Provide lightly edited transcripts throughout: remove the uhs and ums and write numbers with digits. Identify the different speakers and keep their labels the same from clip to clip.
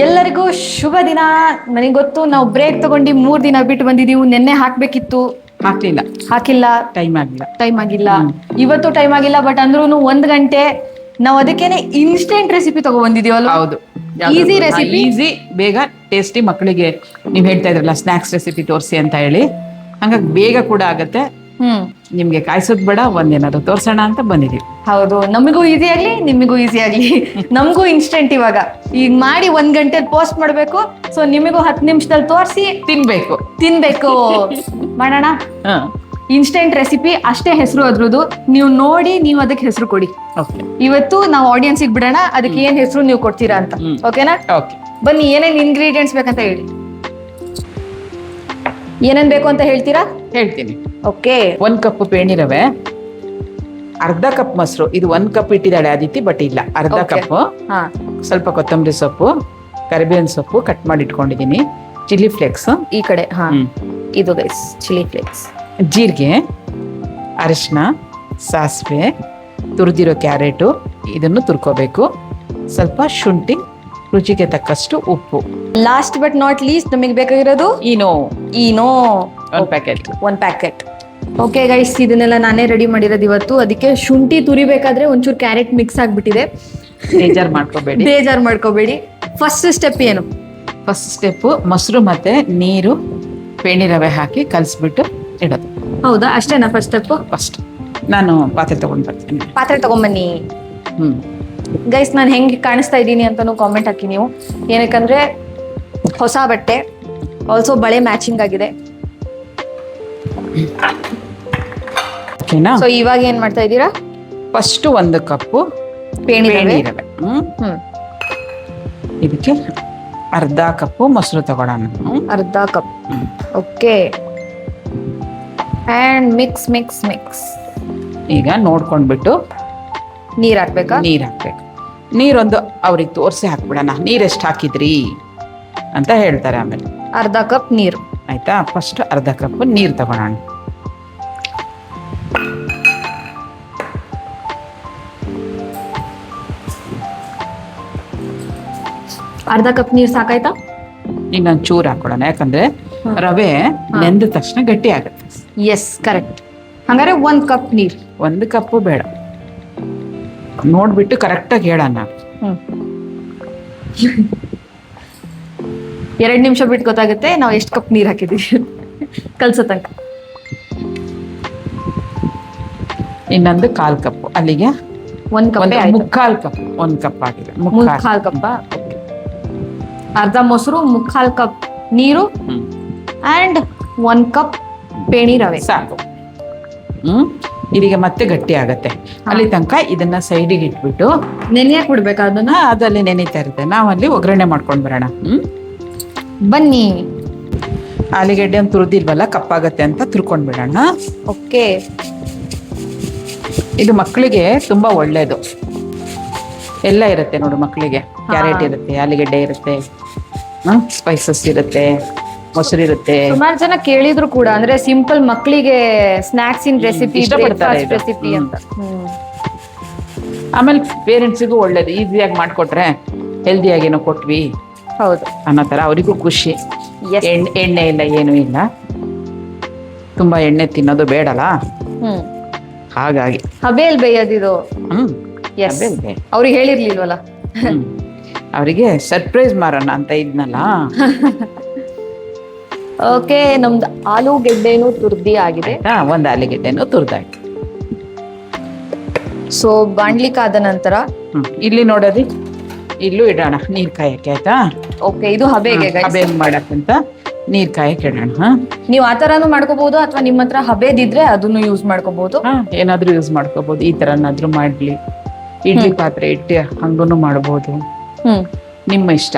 Speaker 1: ಎಲ್ಲರಿಗೂ ಶುಭ ದಿನ. ನನಗೆ ಗೊತ್ತು ನಾವು ಬ್ರೇಕ್ ತಗೊಂಡು 3 ದಿನ ಬಿಟ್ಟು ಬಂದಿದೀವಿ. ನೆನ್ನೆ ಹಾಕ್ಬೇಕಿತ್ತು, ಹಾಕಿಲ್ಲ. ಟೈಮ್ ಆಗಿಲ್ಲ. ಇವತ್ತು ಟೈಮ್ ಆಗಿಲ್ಲ. ಬಟ್ ಅಂದ್ರೂ 1 ಗಂಟೆ ನಾವು ಅದಕ್ಕೇನೆ ಇನ್ಸ್ಟೆಂಟ್ ರೆಸಿಪಿ ತಗೊಬಂದಿದೀವಲ್ಲ.
Speaker 2: ಹೌದು,
Speaker 1: ಈಸಿ ರೆಸಿಪಿ,
Speaker 2: ಈಸಿ, ಬೇಗ, ಟೇಸ್ಟಿ. ಮಕ್ಕಳಿಗೆ ನೀವ್ ಹೇಳ್ತಾ ಇದ್ರಲ್ಲ ಸ್ನಾಕ್ಸ್ ರೆಸಿಪಿ ತೋರಿಸಿ ಅಂತ ಹೇಳಿ, ಹಂಗಾಗಿ ಬೇಗ ಕೂಡ ಆಗತ್ತೆ. ನಿಮ್ಗೆ ಕಾಯಿಸೋದ್ ಬೇಡ, ಒಂದೇನಾದ್ರು ತೋರ್ಸೋಣ ಅಂತ ಬಂದಿದೀವಿ.
Speaker 1: ಹೌದು, ನಮಗೂ ಈಸಿ ಆಗ್ಲಿ, ನಿಮಗೂ ಈಸಿ ಆಗ್ಲಿ. ನಮಗೂ ಇನ್ಸ್ಟೆಂಟ್ ಇವಾಗ ಈಗ ಮಾಡಿ 1 ಗಂಟೆಲಿ ಪೋಸ್ಟ್ ಮಾಡ್ಬೇಕು. ಸೊ ನಿಮಗೂ 10 ನಿಮಿಷದಲ್ಲಿ ತೋರಿಸಿ ತಿನ್ಬೇಕು ಮಾಡೋಣ. ಇನ್ಸ್ಟೆಂಟ್ ರೆಸಿಪಿ ಅಷ್ಟೇ ಹೆಸರು ಅದ್ರದ್ದು. ನೀವು ನೋಡಿ, ನೀವು ಅದಕ್ಕೆ ಹೆಸರು ಕೊಡಿ. ಇವತ್ತು ನಾವು ಆಡಿಯನ್ಸಿಗೆ ಬಿಡೋಣ, ಅದಕ್ಕೆ ಏನ್ ಹೆಸರು ನೀವು ಕೊಡ್ತೀರಾ ಅಂತ. ಓಕೆನಾ? ಬನ್ನಿ, ಏನೇನ್ ಇಂಗ್ರೀಡಿಯೆಂಟ್ಸ್ ಬೇಕಂತ ಹೇಳಿ. ಏನೇನ್ ಬೇಕು ಅಂತ ಹೇಳ್ತೀರಾ?
Speaker 2: ಹೇಳ್ತೀನಿ.
Speaker 1: ಓಕೆ.
Speaker 2: 1 ಕಪ್ ಪೇಣಿ ರವೆ, ಅರ್ಧ ಕಪ್ ಮೊಸರು. ಇದು 1 ಕಪ್ ಇಟ್ಟಿದ್ದಾಳೆ ಆದಿತಿ, ಬಟ್ ಇಲ್ಲ, ಅರ್ಧ ಕಪ್. ಸ್ವಲ್ಪ ಕೊತ್ತಂಬರಿ ಸೊಪ್ಪು, ಕರಿಬೇವಿನ ಸೊಪ್ಪು ಕಟ್ ಮಾಡಿ ಇಟ್ಕೊಂಡಿದೀನಿ, ಚಿಲ್ಲಿ ಫ್ಲೇಕ್ಸ್
Speaker 1: ಈ ಕಡೆ. ಇದು ಗೈಸ್ ಚಿಲ್ಲಿ ಫ್ಲೇಕ್ಸ್,
Speaker 2: ಜೀರಿಗೆ, ಅರಿಶಿನ, ಸಾಸಿವೆ, ತುರಿದಿರೋ ಕ್ಯಾರೆಟು, ಇದನ್ನು ತುರ್ಕೋಬೇಕು. ಸ್ವಲ್ಪ ಶುಂಠಿ, ರುಚಿಗೆ ತಕ್ಕಷ್ಟು ಉಪ್ಪು.
Speaker 1: ಲಾಸ್ಟ್ ಬಟ್ ನಾಟ್ ಲೀಸ್ಟ್ ನಮಗೆ ಬೇಕಾಗಿರೋದು ಈನೋ
Speaker 2: 1 ಪ್ಯಾಕೆಟ್.
Speaker 1: ಓಕೆ ಗೈಸ್, ಇದನ್ನೆಲ್ಲ ನಾನೇ ರೆಡಿ ಮಾಡಿರೋದು ಇವತ್ತು. ಅದಕ್ಕೆ ಶುಂಠಿ ತುರಿಬೇಕಾದ್ರೆ ಒಂಚೂರು ಕ್ಯಾರೆಟ್ ಮಿಕ್ಸ್ ಆಗ್ಬಿಟ್ಟಿದೆ. ಬೇಜಾರ್ ಮಾಡ್ಕೋಬೇಡಿ. ಫಸ್ಟ್ ಸ್ಟೆಪ್ ಏನು?
Speaker 2: ಫಸ್ಟ್ ಸ್ಟೆಪ್ ಮೊಸರು ಮತ್ತೆ ನೀರು, ಪೇಣಿ ರವೆ ಹಾಕಿ ಕಲಸ್ಬಿಟ್ಟು ಇಡೋದು.
Speaker 1: ಹೌದಾ? ಅಷ್ಟೇನಾ ಫಸ್ಟ್ ಸ್ಟೆಪ್?
Speaker 2: ಫಸ್ಟ್ ನಾನು ಪಾತ್ರೆ ತಗೊಂಡ್ ಬರ್ತೀನಿ.
Speaker 1: ಪಾತ್ರೆ ತಗೊಂಬನ್ನಿ. ಗೈಸ್, ನಾನು ಹೆಂಗೆ ಕಾಣಿಸ್ತಾ ಇದ್ದೀನಿ ಅಂತಾನು ಕಾಮೆಂಟ್ ಹಾಕಿ ನೀವು. ಏನಕ್ಕಂದ್ರೆ ಹೊಸ ಬಟ್ಟೆ, ಆಲ್ಸೋ ಬಳೆ ಮ್ಯಾಚಿಂಗ್ ಆಗಿದೆ. ಸೊ ಇವಾಗ ಏನ್ ಮಾಡ್ತಾ ಇದ್ದೀರಾ?
Speaker 2: ಫಸ್ಟ್ 1 ಕಪ್
Speaker 1: ಪೇಣಿ ರವೆ.
Speaker 2: ಇದಕ್ಕೆ ಅರ್ಧ ಕಪ್ ಮೊಸರು ತಗೊಳ್ಳೋಣ.
Speaker 1: ಅರ್ಧ cup. Okay. And mix mix mix.
Speaker 2: ಈಗ ನೋಡ್ಕೊಂಡ್ಬಿಟ್ಟು
Speaker 1: ನೀರ್ ಹಾಕ್ಬೇಕಾ?
Speaker 2: ನೀರ್ ಹಾಕ್ಬೇಕು. ನೀರೊಂದು ಅವ್ರಿಗೆ ತೋರಿಸಿ ಹಾಕ್ಬಿಡೋಣ, ನೀರೆಷ್ಟು ಹಾಕಿದ್ರಿ ಅಂತ ಹೇಳ್ತಾರೆ ಆಮೇಲೆ.
Speaker 1: ಅರ್ಧ ಕಪ್ ನೀರು.
Speaker 2: ಆಯ್ತಾ? ಫಸ್ಟ್ ಅರ್ಧ ಕಪ್ ನೀರು ತಗೊಳ್ಳೋಣ.
Speaker 1: ಅರ್ಧ ಕಪ್ ನೀರು ಸಾಕಾಯ್ತಾ?
Speaker 2: ಇನ್ನೊಂದು ಚೂರು ಹಾಕೊಳ್ಳೋಣ, ಯಾಕಂದ್ರೆ ರವೆ ನೆಂದ ತಕ್ಷಣ ಗಟ್ಟಿ ಆಗುತ್ತೆ.
Speaker 1: Yes, correct. ಹಂಗಾರೆ 1 ಕಪ್ ನೀರು.
Speaker 2: 1 ಕಪ್ ಬೇಡ, ನೋಡ್ಬಿಟ್ಟು ಕರೆಕ್ಟಾಗಿ ಹೇಳೋಣ.
Speaker 1: 2 ನಿಮಿಷ ಬಿಟ್ಟು ಗೊತ್ತಾಗುತ್ತೆ ನಾವು ಎಷ್ಟು ಕಪ್ ನೀರು ಹಾಕಿದೀವಿ ಕಲ್ಸೋ ತನಕ.
Speaker 2: ಇನ್ನೊಂದು 1/4 ಕಪ್. ಅಲ್ಲಿಗೆ
Speaker 1: 1 ಕಪ್.
Speaker 2: 3/4 ಕಪ್. 1 ಕಪ್ ಆಗಿದೆ.
Speaker 1: 3/4 ಕಪ್. ಅರ್ಧ ಮೊಸರು, 3/4 ಕಪ್ ನೀರು, ಅಂಡ್ 1 ಕಪ್ ಪೇಣಿ ರವೆ
Speaker 2: ಸಾಕು. ಇದೀಗ ಮತ್ತೆ ಗಟ್ಟಿ ಆಗತ್ತೆ. ಅಲ್ಲಿ ತನಕ ಇದನ್ನ ಸೈಡಿಗೆ ಇಟ್ಬಿಟ್ಟು
Speaker 1: ನೆನೆಯಕ್ ಬಿಡ್ಬೇಕಾ ಅದನ್ನ?
Speaker 2: ಅದಲ್ಲಿ ನೆನೀತಾ ಇರುತ್ತೆ. ನಾವಲ್ಲಿ ಒಗ್ಗರಣೆ ಮಾಡ್ಕೊಂಡ್ ಬರೋಣ.
Speaker 1: ಬನ್ನಿ.
Speaker 2: ಆಲೂಗೆಡ್ಡೆ ಒಂದು ತುರಿದಿಲ್ವಲ್ಲ, ಕಪ್ಪಾಗತ್ತೆ ಅಂತ ತುರ್ಕೊಂಡ್ ಬಿಡೋಣ.
Speaker 1: ಓಕೆ.
Speaker 2: ಇದು ಮಕ್ಕಳಿಗೆ ತುಂಬಾ ಒಳ್ಳೇದು. ಎಲ್ಲ ಇರುತ್ತೆ ನೋಡು ಮಕ್ಕಳಿಗೆ. ಕ್ಯಾರೆಟ್ ಇರುತ್ತೆ, ಆಲೂಗೆಡ್ಡೆ ಇರುತ್ತೆ, ಸ್ಪೈಸಸ್ ಇರುತ್ತೆ, ಮೊಸರು ಇರುತ್ತೆ.
Speaker 1: ಸುಮಾರು ಜನ ಕೇಳಿದ್ರು ಕೂಡ, ಅಂದ್ರೆ ಸಿಂಪಲ್ ಮಕ್ಕಳಿಗೆ ಸ್ನಾಕ್ಸ್ ಇನ್ ರೆಸಿಪಿ, ರೆಸಿಪಿ ಅಂತ.
Speaker 2: ಆಮೇಲೆ ಪೇರೆಂಟ್ಸಿಗೂ ಒಳ್ಳೇದು, ಈಸಿಯಾಗಿ ಮಾಡ್ಕೊಟ್ರೆ ಹೆಲ್ದಿಯಾಗೇನೋ ಕೊಟ್ವಿ.
Speaker 1: ಹೌದು,
Speaker 2: ಅನ್ನೋ ತರ ಅವರಿಗೂ ಖುಷಿ. ಎಣ್ಣೆ ಇಲ್ಲ, ಏನೂ ಇಲ್ಲ, ತುಂಬಾ ಎಣ್ಣೆ ತಿನ್ನೋದು ಬೇಡಲ್ಲ. ಹಾಗಾಗಿ
Speaker 1: ಹಬೇಲ್ ಬೇಯೋದಿದು. ಅವ್ರಿಗೆ ಹೇಳಿರ್ಲಿಲ್ವಲ್ಲ,
Speaker 2: ಅವರಿಗೆ ಸರ್ಪ್ರೈಸ್ ಮಾರೋಣ ಅಂತ ಇದ್ನಲ್ಲ.
Speaker 1: ಓಕೆ, ನಮ್ದು ಆಲೂಗೆಡ್ಡೆನೂ ತುರ್ದಿ ಆಗಿದೆ.
Speaker 2: 1 ಆಲೂಗೆಡ್ಡೆನೂ ತುರ್ದಾಯ್ತು.
Speaker 1: ಸೊ ಬಾಣ್ಲಿಕಾದ ನಂತರ
Speaker 2: ಇಲ್ಲಿ ನೋಡೋದಿ, ಇಲ್ಲೂ ಇಡೋಣ ನೀರ್ ಕಾಯಕ್ಕೆ. ಆಯ್ತಾ?
Speaker 1: ಓಕೆ. ಇದು ಹಬೆಗೆ
Speaker 2: ಮಾಡಕ್ಕಂತ ನೀರ್ ಕಾಯಕ್ಕೆ ಇಡೋಣ.
Speaker 1: ನೀವು ಆ ತರಾನು ಮಾಡ್ಕೋಬಹುದು, ಅಥವಾ ನಿಮ್ಮ ಹತ್ರ ಹಬೇದಿದ್ರೆ ಅದನ್ನು ಯೂಸ್ ಮಾಡ್ಕೋಬಹುದು.
Speaker 2: ಏನಾದ್ರೂ ಯೂಸ್ ಮಾಡ್ಕೋಬಹುದು. ಈ ತರನಾದ್ರೂ ಮಾಡ್ಲಿ, ಇಡ್ಲಿ ಪಾತ್ರೆ ಇಟ್ಟು ಹಂಗೂನು ಮಾಡಬಹುದು. ನಿಮ್ಮ ಇಷ್ಟ.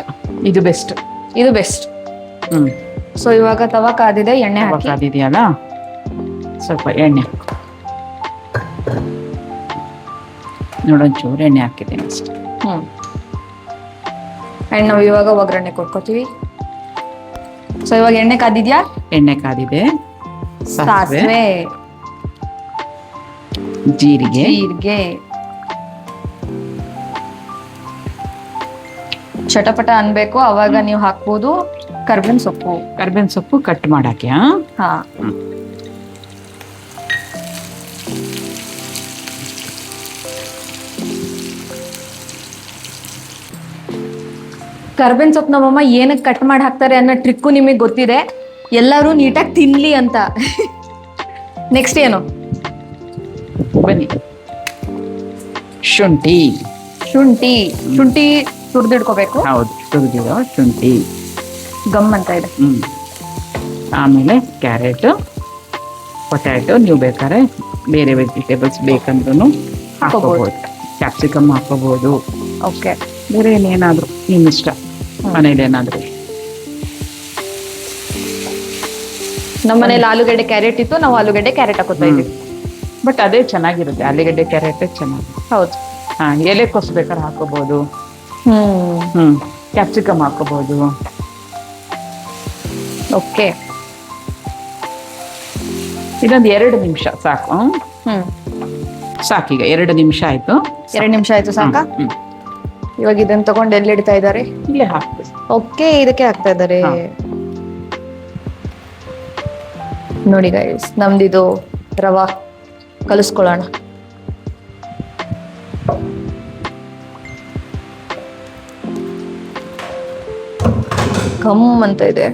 Speaker 2: ಇದು ಬೆಸ್ಟ್. ಸೊ ಇವಾಗ ತವಾ ಕಾದಿದೆ, ಎಣ್ಣೆ ಕಾದಿದೆಯಲ್ಲ, ಸ್ವಲ್ಪ ಎಣ್ಣೆ ನೋಡೊಂಚೂರು ಎಣ್ಣೆ ಹಾಕಿದ್ದೀನಿ ಅಷ್ಟೇ.
Speaker 1: ಅಂಡ್ ನಾವು ಇವಾಗ ಒಗ್ಗರಣೆ ಕೊಟ್ಕೋತೀವಿ. ಸೊ ಇವಾಗ ಎಣ್ಣೆ ಕಾದಿದ್ಯಾ?
Speaker 2: ಎಣ್ಣೆ ಕಾದಿದೆ.
Speaker 1: ಸಾಸಿವೆ,
Speaker 2: ಜೀರಿಗೆ,
Speaker 1: ಚಟಪಟ ಅನ್ಬೇಕು, ಅವಾಗ ನೀವು ಹಾಕ್ಬೋದು ಕರ್ಬೇವಿನ ಸೊಪ್ಪು.
Speaker 2: ಕರ್ಬೇವಿನ ಸೊಪ್ಪು ಕಟ್ ಮಾಡಾಕೆ.
Speaker 1: ಹಾ ಕರ್ಬೇವಿನ ಸೊಪ್ಪು ನಮ್ಮಮ್ಮ ಏನಕ್ಕೆ ಕಟ್ ಮಾಡಿ ಹಾಕ್ತಾರೆ ಅನ್ನೋ ಟ್ರಿಕ್ಕು ನಿಮಗೆ ಗೊತ್ತಿದೆ, ಎಲ್ಲರೂ ನೀಟಾಗಿ ತಿನ್ಲಿ ಅಂತ. ನೆಕ್ಸ್ಟ್ ಏನು?
Speaker 2: ಬನ್ನಿ, ಶುಂಠಿ.
Speaker 1: ಶುಂಠಿ. ಶುಂಠಿ ತುರ್ದಿಡ್ಕೋಬೇಕು.
Speaker 2: ಹೌದು, ತುರಿದಿರೋ ಶುಂಠಿ
Speaker 1: ಗಮ್ ಅಂತ ಇದೆ.
Speaker 2: ಆಮೇಲೆ ಕ್ಯಾರೆಟ್, ಪೊಟ್ಯಾಟೊ, ನೀವು ಬೇಕಾದ್ರೆ ಬೇರೆ ವೆಜಿಟೇಬಲ್ಸ್ ಬೇಕಂದ್ರೂ ಹಾಕೋಬಹುದು. ಕ್ಯಾಪ್ಸಿಕಮ್ ಹಾಕೋಬಹುದು.
Speaker 1: ಓಕೆ.
Speaker 2: ಬೇರೆ ಏನೇನಾದ್ರು ನಿಮ್ಮ ಇಷ್ಟ, ಮನೇಲಿ ಏನಾದ್ರು.
Speaker 1: ನಮ್ಮ ಮನೇಲಿ ಆಲೂಗಡ್ಡೆ ಕ್ಯಾರೆಟ್ ಇತ್ತು, ನಾವು ಆಲೂಗಡ್ಡೆ ಕ್ಯಾರೆಟ್ ಹಾಕೋತಾ ಇದ್ವಿ.
Speaker 2: ಬಟ್ ಅದೇ ಚೆನ್ನಾಗಿರುತ್ತೆ, ಆಲೂಗಡ್ಡೆ ಕ್ಯಾರೆಟ್ ಚೆನ್ನಾಗಿ.
Speaker 1: ಹೌದು.
Speaker 2: ಎಲೆಕೋಸು ಬೇಕಾದ್ರೆ ಹಾಕೋಬಹುದು. ಕ್ಯಾಪ್ಸಿಕಮ್ ಹಾಕೋಬಹುದು.
Speaker 1: ಓಕೆ.
Speaker 2: ಇದೊಂದು 2 ನಿಮಿಷ ಸಾಕು. ಸಾಕೀಗ 2 ನಿಮಿಷ ಆಯ್ತು.
Speaker 1: 2 ನಿಮಿಷ ಆಯ್ತು ಸಾಕಾ? ಇವಾಗ ಇದನ್ನ ತಗೊಂಡು ಎಲ್ಲಿ ಇಡ್ತಾ ಇದ್ದಾರೆ?
Speaker 2: ಇಲ್ಲೇ ಹಾಕ್ಬೇಕು.
Speaker 1: ಓಕೆ, ಇದಕ್ಕೆ ಹಾಕ್ತಾ ಇದ್ದಾರೆ. ನೋಡಿ ಗೈಸ್, ನಮ್ದಿದು ರವಾ ಕಲಿಸ್ಕೊಳ್ಳೋಣ. ಘಮ್ ಅಂತ ಇದೆ.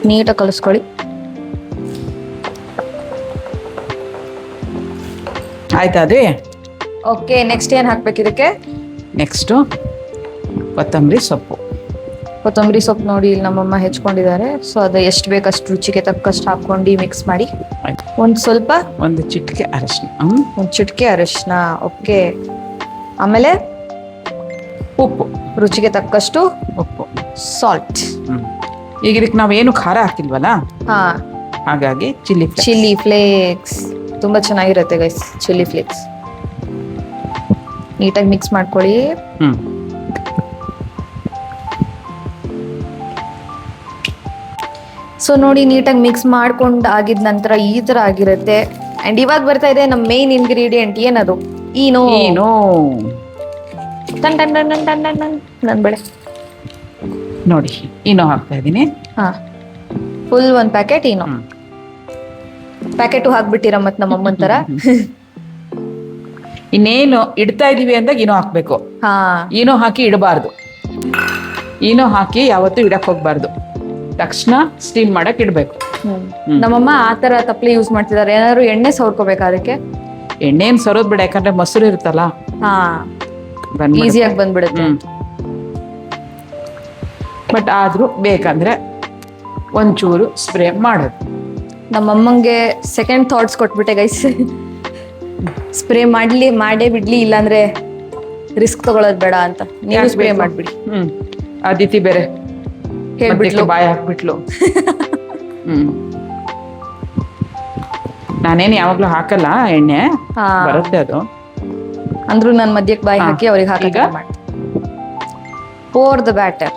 Speaker 1: ನೀಟಾಗಿ ಕಲಿಸ್ಕೊಳ್ಳಿ.
Speaker 2: ಆಯ್ತಾ ಅದೇ?
Speaker 1: ಓಕೆ, ನೆಕ್ಸ್ಟ್ ಏನ್ ಹಾಕ್ಬೇಕು ಇದಕ್ಕೆ?
Speaker 2: ನೆಕ್ಸ್ಟು ಕೊತ್ತಂಬರಿ ಸೊಪ್ಪು.
Speaker 1: ಕೊತ್ತಂಬರಿ ಸೊಪ್ಪು ನೋಡಿ ಇಲ್ಲಿ ನಮ್ಮಮ್ಮ ಹೆಚ್ಕೊಂಡಿದ್ದಾರೆ. ಸೊ ಅದು ಎಷ್ಟು ಬೇಕಷ್ಟು ರುಚಿಗೆ ತಕ್ಕಷ್ಟು ಹಾಕೊಂಡು ಮಿಕ್ಸ್ ಮಾಡಿ. ಸ್ವಲ್ಪ
Speaker 2: ಒಂದು ಚಿಟಿಕೆ ಅರಶಿನ.
Speaker 1: ಒಂದು ಚಿಟಿಕೆ ಅರಿಶಿನ. ಓಕೆ. ಆಮೇಲೆ
Speaker 2: ಉಪ್ಪು,
Speaker 1: ರುಚಿಗೆ ತಕ್ಕಷ್ಟು
Speaker 2: ಉಪ್ಪು,
Speaker 1: ಸಾಲ್ಟ್.
Speaker 2: ಈಗ ಇದಕ್ಕೆ ನಾವೇನು ಖಾರ ಹಾಕಿಲ್ವಲ್ಲ, ಹಾಗಾಗಿ ಚಿಲ್ಲಿ
Speaker 1: ಫ್ಲೇಕ್ಸ್ ತುಂಬಾ ಚೆನ್ನಾಗಿರುತ್ತೆ ಗೈಸ್. ಚಿಲ್ಲಿ ಫ್ಲೇಕ್ಸ್ ನೀಟಾಗಿ ಮಿಕ್ಸ್ ಮಾಡ್ಕೊಳ್ಳಿ. ಸೊ ನೋಡಿ, ನೀಟಾಗಿ ಮಿಕ್ಸ್ ಮಾಡ್ಕೊಂಡು ಆಗಿದ ನಂತರ ಈ ತರ ಆಗಿರುತ್ತೆ. ಅಂಡ್ ಇವಾಗ ಬರ್ತಾ ಇದೆ ನಮ್ಮ ಮೇನ್ ಇಂಗ್ರೀಡಿಯೆಂಟ್. ಏನದು? Eno. Ton ton ton ton ton ton ನನ್ ಬೆಳೆ
Speaker 2: ನೋಡಿ, ಈನೋ ಹಾಕ್ತಾ ಇದೀನಿ.
Speaker 1: Full 1 packet Eno. ಪ್ಯಾಕೆಟು ಹಾಕ್ಬಿಟ್ಟಿರ ಮತ್ ನಮ್ಮಮ್ಮನ ತರ.
Speaker 2: ಇನ್ನೇನು ಇಡ್ತಾ ಇದೀವಿ ಅಂದಾಗ ಈನೋ ಹಾಕ್ಬೇಕು. ಈನೋ ಹಾಕಿ ಇಡಬಾರ್ದು. ಈನೋ ಹಾಕಿ ಯಾವತ್ತೂ ಇಡಕ್ ಹೋಗ್ಬಾರ್ದು. ತಕ್ಷಣ ಸ್ಟೀಮ್ ಮಾಡಕ್ ಇಡ್ಬೇಕು.
Speaker 1: ನಮ್ಮಮ್ಮ ಆತರ ತಪ್ಪಲೆ ಯೂಸ್ ಮಾಡ್ತಿದ್ದಾರೆ. ಏನಾದ್ರು ಎಣ್ಣೆ ಸವರ್ಕೋಬೇಕಾ ಅದಕ್ಕೆ?
Speaker 2: ಎಣ್ಣೆನ್ ಸರೋದ್ ಬಿಡ, ಯಾಕಂದ್ರೆ ಮೊಸರು ಇರುತ್ತಲ್ಲ,
Speaker 1: ಈಸಿಯಾಗಿ ಬಂದ್ಬಿಡುತ್ತೆ.
Speaker 2: ಬಟ್ ಆದ್ರೂ ಬೇಕಂದ್ರೆ ಒಂಚೂರು ಸ್ಪ್ರೇ ಮಾಡೋದು.
Speaker 1: ನಮ್ಮಮ್ಮಂಗೆ ಸೆಕೆಂಡ್ ಥಾಟ್ಸ್ ಕೊಟ್ಬಿಟ್ಟೆ ಗೈಸ್. ಸ್ಪ್ರೇ ಮಾಡೇ ಬಿಡ್ಲಿ, ಇಲ್ಲಾಂದ್ರೆ ರಿಸ್ಕ್ ತಗೊಳ್ಳೋದು ಬೇಡ ಅಂತ ನೀವು ಸ್ಪ್ರೇ ಮಾಡ್ಬಿಡಿ.
Speaker 2: ಅದಿತಿ ಬೇರೆ ಹೇಳ್ಬಿಟ್ಲು, ಬಾಯ್ ಹಾಕ್ಬಿಟ್ಲು. ನಾನೇನು ಯಾವಾಗ್ಲೂ ಹಾಕಲ್ಲ ಎಣ್ಣೆ, ಬರುತ್ತೆ ಅದು.
Speaker 1: ಅಂದ್ರೂ ನಾನು ಮಧ್ಯಕ್ಕೆ ಬಾಯಿ ಹಾಕಿ ಅವ್ರಿಗೆ ಹಾಕಿ ಪೋರ್ ದ ಬ್ಯಾಟರ್.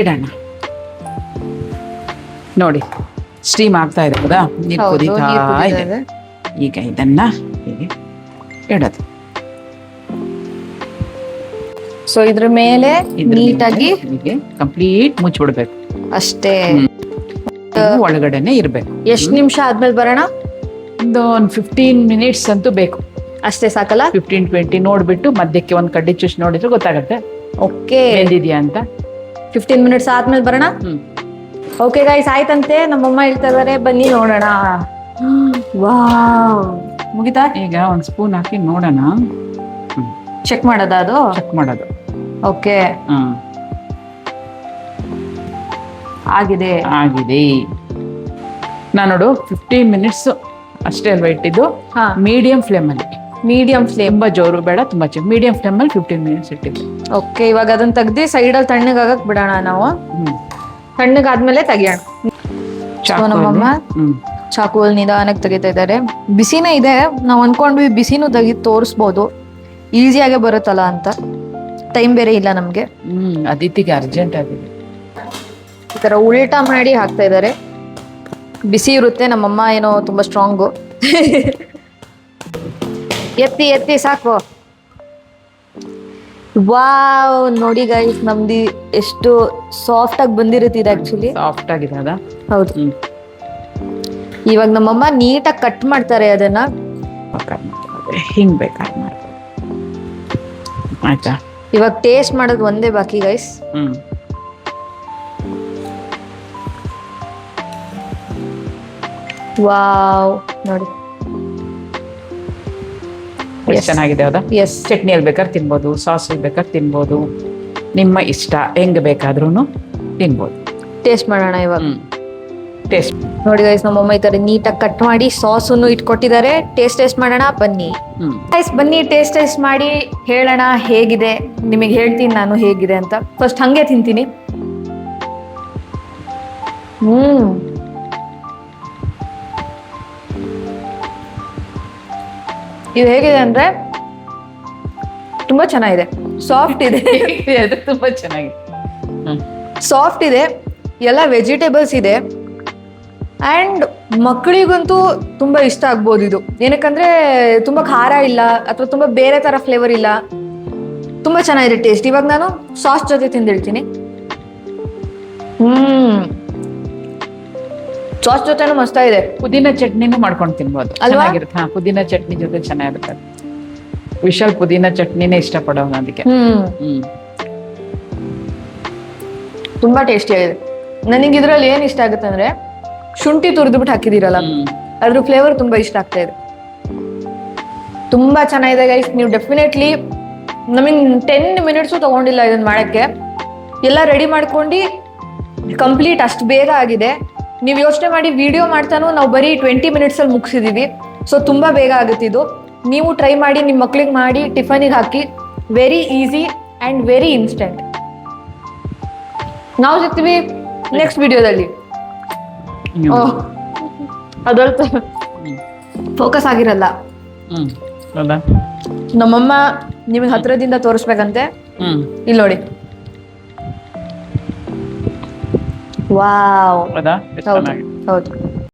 Speaker 2: ಇಡೋಣ. ನೋಡಿ, ಸ್ಟೀಮ್ ಆಗ್ತಾ ಇದೆ ಹೌದಾ? ನೀರು ಕುದೀತಾ ಇದೆ. ಈಗ ಇದನ್ನ ಹೀಗೆ ಇಡೋದು.
Speaker 1: ಸೊ ಇದ್ರ ಮೇಲೆ ನೀಟಾಗಿ
Speaker 2: ಕಂಪ್ಲೀಟ್ ಮುಚ್ಚಿಬಿಡ್ಬೇಕು
Speaker 1: ಅಷ್ಟೇ.
Speaker 2: ಒಳಗಡೆನೆ ಇರ್ಬೇಕು.
Speaker 1: ಎಷ್ಟು ನಿಮಿಷ ಆದ್ಮೇಲೆ ಬರೋಣ?
Speaker 2: ಒಂದು 15 ಮಿನಿಟ್ಸ್ ಅಂತೂ ಬೇಕು.
Speaker 1: ಅಷ್ಟೇ ಸಾಕಲ್ಲ?
Speaker 2: 15-20 ನೋಡ್ಬಿಟ್ಟು ಮಧ್ಯಕ್ಕೆ ಒಂದ್ ಕಡ್ಡಿ ಚುಚ್ಚಿ ನೋಡಿದ್ರೆ ಗೊತ್ತಾಗತ್ತೆ
Speaker 1: ಓಕೆ
Speaker 2: ಬೆಂದಿದ್ಯಾ ಅಂತ.
Speaker 1: 15 ಮಿನಿಟ್ಸ್ ಆದ್ಮೇಲೆ ಬರೋಣ. ಓಕೆ ಗೈಸ್, ಆಯ್ತಂತೆ. ನಮ್ಮಮ್ಮ ಹೇಳ್ತಾ ಇದಾರೆ, ಬನ್ನಿ ನೋಡೋಣ. ವಾವ್, ಮುಗಿತಾ?
Speaker 2: ಈಗ ಒಂದ್ ಸ್ಪೂನ್ ಹಾಕಿ ನೋಡೋಣ.
Speaker 1: ಚೆಕ್ ಮಾಡೋದಾ? ಅದು
Speaker 2: ಚೆಕ್ ಮಾಡೋದು.
Speaker 1: ಓಕೆ, ಆಗಿದೆ.
Speaker 2: ನಾನು ನೋಡು 15 ಮಿನಿಟ್ಸ್ ಅಷ್ಟೇ ಅಲ್ವಾ ಇಟ್ಟಿದ್ದು. ಮೀಡಿಯಂ ಫ್ಲೇಮ್ ಅಲ್ಲಿ.
Speaker 1: ಮೀಡಿಯಂ ಫ್ಲೇಮ್,
Speaker 2: ತುಂಬಾ ಜೋರು ಬೇಡ, ತುಂಬಾ ಚಿಕ್ಕ ಮೀಡಿಯಂ ಫ್ಲೇಮ್ ಅಲ್ಲಿ 15 ಮಿನಿಟ್ಸ್ ಇಟ್ಟಿದ್ದು.
Speaker 1: ಓಕೆ, ಇವಾಗ ಅದನ್ನ ತೆಗ್ದು ಸೈಡಲ್ಲಿ ತಣ್ಣಗಾಗಕ್ ಬಿಡೋಣ ನಾವು. ತಣ್ಣಗಾದ್ಮೇಲೆ ತೆಗಿಯೋಣ. ನಮ್ಮಮ್ಮ ಚಾಕುವಲ್ಲಿ ನಿಧಾನಕ್ಕೆ ತೆಗಿತಾ ಇದ್ದಾರೆ. ಬಿಸಿನೇ ಇದೆ. ನಾವು ಅನ್ಕೊಂಡ್ವಿ ಬಿಸಿನೂ ತೆಗಿ ತೋರಿಸ್ಬೋದು, ಈಸಿಯಾಗೆ ಬರುತ್ತಲ್ಲ ಅಂತ. ಟೈಮ್ ಬೇರೆ ಇಲ್ಲ ನಮ್ಗೆ.
Speaker 2: ಅದಿತಿಗೆ ಅರ್ಜೆಂಟ್ ಆಗಿದೆ.
Speaker 1: ಈ ತರ ಉಲ್ಟಾ ಮಾಡಿ ಹಾಕ್ತಾ ಇದ್ದಾರೆ. ಬಿಸಿ ಇರುತ್ತೆ, ನಮ್ಮಮ್ಮ ಏನೋ ತುಂಬಾ ಸ್ಟ್ರಾಂಗು. ಎತ್ತಿ ಎತ್ತಿ ಸಾಕು. ವಾವ್, ನೋಡಿ ಗೈಸ್, ನಮ್ದು ಎಷ್ಟು ಸಾಫ್ಟ್ ಆಗಿ ಬಂದಿರುತ್ತೆ ಇದು ಆಕ್ಚುಲಿ.
Speaker 2: ಸಾಫ್ಟ್ ಆಗಿದೆ ಅದ.
Speaker 1: ಹೌದು. ಇವಾಗ ನಮ್ಮಮ್ಮ ನೀಟಾಗಿ ಕಟ್ ಮಾಡ್ತಾರೆ ಅದನ್ನ.
Speaker 2: ಹಿಂಗ್ ಬೇಕಾದ್ರೆ ಮಾಡ್ಬೋದು. ಆಯ್ತಾ?
Speaker 1: ಇವಾಗ ಟೇಸ್ಟ್ ಮಾಡೋದು ಒಂದೇ ಬಾಕಿ ಗೈಸ್. ವಾವ್, ನೋಡಿ
Speaker 2: ಎಷ್ಟು ಚೆನ್ನಾಗಿದೆ ಹೌದಾ?
Speaker 1: ಎಸ್.
Speaker 2: ಚಟ್ನಿಯಲ್ಲಿ ಬೇಕಾದ್ರೆ ತಿನ್ಬೋದು, ಸಾಸ್ ಬೇಕಾದ್ರೆ ತಿನ್ಬೋದು, ನಿಮ್ಮ ಇಷ್ಟ, ಹೆಂಗ್ ಬೇಕಾದ್ರೂ ತಿನ್ಬೋದು.
Speaker 1: ಟೇಸ್ಟ್ ಮಾಡೋಣ ಇವಾಗ.
Speaker 2: ಟೇಸ್ಟ್
Speaker 1: ನೋಡಿ ಗೈಸ್, ನಮ್ಮಮ್ಮ ಈ ತರ ನೀಟಾಗಿ ಕಟ್ ಮಾಡಿ ಸಾಸನ್ನು ಇಟ್ಕೊಟ್ಟಿದ್ದಾರೆ. ಟೇಸ್ಟ್ ಮಾಡೋಣ ಬನ್ನಿ ಗೈಸ್, ಬನ್ನಿ ಟೇಸ್ಟ್ ಮಾಡಿ ಹೇಳೋಣ ಹೇಗಿದೆ. ನಿಮಗೆ ಹೇಳ್ತೀನಿ ನಾನು ಹೇಗಿದೆ ಅಂತ. ಫಸ್ಟ್ ಹಂಗೆ ತಿಂತೀನಿ. ಇದು ಹೇಗಿದೆ ಅಂದ್ರೆ ತುಂಬಾ ಚೆನ್ನಾಗಿದೆ. ಸಾಫ್ಟ್ ಇದೆ.
Speaker 2: ಅದು ತುಂಬಾ ಚೆನ್ನಾಗಿದೆ.
Speaker 1: ಸಾಫ್ಟ್ ಇದೆ, ಎಲ್ಲ ವೆಜಿಟೇಬಲ್ಸ್ ಇದೆ. ಆ್ಯಂಡ್ ಮಕ್ಕಳಿಗಂತೂ ತುಂಬ ಇಷ್ಟ ಆಗ್ಬೋದು ಇದು. ಏನಕ್ಕಂದ್ರೆ ತುಂಬ ಖಾರ ಇಲ್ಲ ಅಥವಾ ತುಂಬ ಬೇರೆ ಥರ ಫ್ಲೇವರ್ ಇಲ್ಲ. ತುಂಬ ಚೆನ್ನಾಗಿದೆ ಟೇಸ್ಟ್. ಇವಾಗ ನಾನು ಸಾಸ್ ಜೊತೆ ತಿಂದಿಳ್ತೀನಿ. ಸಾಸ್ ಜೊತೆನೂ ಮಸ್ತಾಗಿದೆ.
Speaker 2: ಪುದೀನ ಚಟ್ನಿನೂ ಮಾಡ್ಕೊಂಡು ತಿನ್ಬೋದು,
Speaker 1: ಅಲ್ವಾ?
Speaker 2: ಚೆನ್ನಾಗಿರುತ್ತೆ. ಹಾ, ಪುದೀನ ಚಟ್ನಿ ಜೊತೆ ಚೆನ್ನಾಗಿರುತ್ತೆ. ವಿಶಾಲ್ ಪುದೀನ ಚಟ್ನಿನೇ ಇಷ್ಟಪಡೋನು ಅದಕ್ಕೆ.
Speaker 1: ತುಂಬಾ ಟೇಸ್ಟಿ ಆಗಿದೆ. ನನಗೆ ಇದ್ರಲ್ಲಿ ಏನ್ ಇಷ್ಟ ಆಗುತ್ತೆ ಅಂದ್ರೆ ಶುಂಠಿ ತುರಿದ್ಬಿಟ್ಟು ಹಾಕಿದಿರಲ್ಲ, ಅದ್ರ ಫ್ಲೇವರ್ ತುಂಬಾ ಇಷ್ಟ ಆಗ್ತಾ ಇದೆ. ತುಂಬಾ ಚೆನ್ನಾಗಿದೆ ಗೈಸ್. ನೀವು ಡೆಫಿನೆಟ್ಲಿ, ನಮಗೆ 10 ಮಿನಿಟ್ಸು ತಗೊಂಡಿಲ್ಲ ಇದನ್ನ ಮಾಡಕ್ಕೆ. ಎಲ್ಲ ರೆಡಿ ಮಾಡ್ಕೊಂಡು ಕಂಪ್ಲೀಟ್ ಅಷ್ಟು ಬೇಗ ಆಗಿದೆ. ನೀವು ಯೋಚನೆ ಮಾಡಿ, ವಿಡಿಯೋ ಮಾಡ್ತಾನು ನಾವು ಬರೀ 20 ಮಿನಿಟ್ಸಲ್ಲಿ ಮುಗಿಸಿದೀವಿ. ಸೊ ತುಂಬಾ ಬೇಗ ಆಗುತ್ತೆ ಇದು. ನೀವು ಟ್ರೈ ಮಾಡಿ, ನಿಮ್ಮ ಮಕ್ಳಿಗೆ ಮಾಡಿ ಟಿಫನಿಗೆ ಹಾಕಿ. Very easy and very instant. ನಾವು ಸಿಗ್ತೀವಿ ನೆಕ್ಸ್ಟ್ ವಿಡಿಯೋದಲ್ಲಿ. ಅದ್ರಲ್ಲಿ ಫೋಕಸ್ ಆಗಿರಲ್ಲ. ನಮ್ಮಮ್ಮ ನಿಮಗೆ ಹತ್ರದಿಂದ ತೋರಿಸ್ಬೇಕಂತೆ. ಇಲ್ಲಿ ನೋಡಿ. ವಾವ್, ಹೌದು.